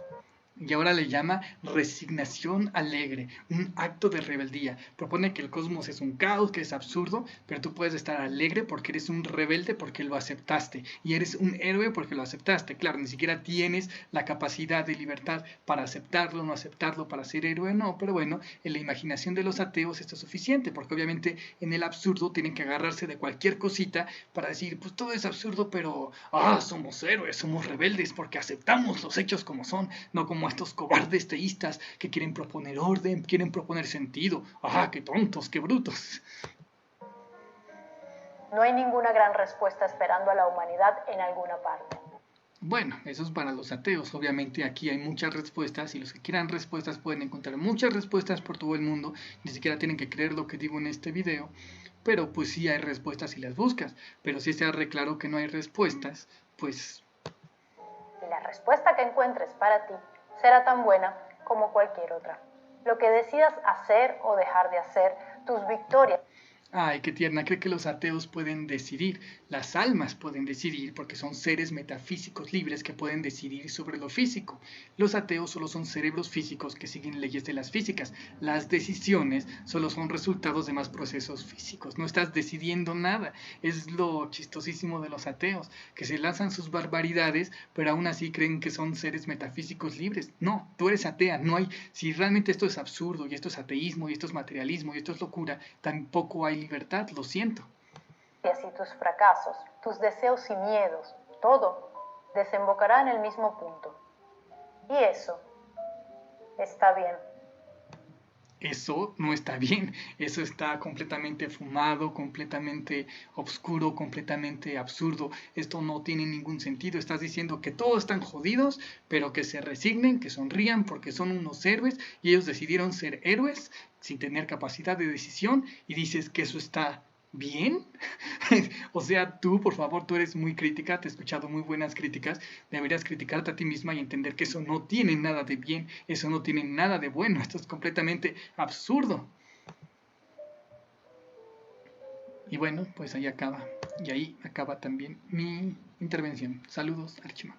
Y ahora le llama resignación alegre, un acto de rebeldía. Propone que el cosmos es un caos, que es absurdo, pero tú puedes estar alegre porque eres un rebelde porque lo aceptaste. Y eres un héroe porque lo aceptaste. Claro, ni siquiera tienes la capacidad de libertad para aceptarlo, no aceptarlo, para ser héroe, no. Pero bueno, en la imaginación de los ateos esto es suficiente, porque obviamente en el absurdo tienen que agarrarse de cualquier cosita para decir, pues todo es absurdo, pero somos héroes, somos rebeldes porque aceptamos los hechos como son, no como estos cobardes teístas que quieren proponer orden, quieren proponer sentido. ¡Qué tontos, qué brutos!
No hay ninguna gran respuesta esperando a la humanidad en alguna parte.
Bueno, eso es para los ateos. Obviamente aquí hay muchas respuestas y los que quieran respuestas pueden encontrar muchas respuestas por todo el mundo. Ni siquiera tienen que creer lo que digo en este video. Pero pues sí hay respuestas si las buscas. Pero si está re claro que no hay respuestas, pues...
Y la respuesta que encuentres para ti será tan buena como cualquier otra. Lo que decidas hacer o dejar de hacer, tus victorias.
Ay, qué tierna, cree que los ateos pueden decidir, las almas pueden decidir porque son seres metafísicos libres que pueden decidir sobre lo físico. Los ateos solo son cerebros físicos que siguen leyes de las físicas. Las decisiones solo son resultados de más procesos físicos. No estás decidiendo nada. Es lo chistosísimo de los ateos, que se lanzan sus barbaridades, pero aún así creen que son seres metafísicos libres. No, tú eres atea, no hay... Si realmente esto es absurdo y esto es ateísmo y esto es materialismo y esto es locura, tampoco hay libertad, lo siento.
Y así tus fracasos, tus deseos y miedos, todo desembocará en el mismo punto. Y eso está bien.
Eso no está bien, eso está completamente fumado, completamente oscuro, completamente absurdo. Esto no tiene ningún sentido. Estás diciendo que todos están jodidos, pero que se resignen, que sonrían porque son unos héroes y ellos decidieron ser héroes sin tener capacidad de decisión y dices que eso está bien. O sea, tú, por favor, tú eres muy crítica, te he escuchado muy buenas críticas, deberías criticarte a ti misma y entender que eso no tiene nada de bien, eso no tiene nada de bueno, esto es completamente absurdo. Y bueno, pues ahí acaba, y ahí acaba también mi intervención. Saludos, Archima.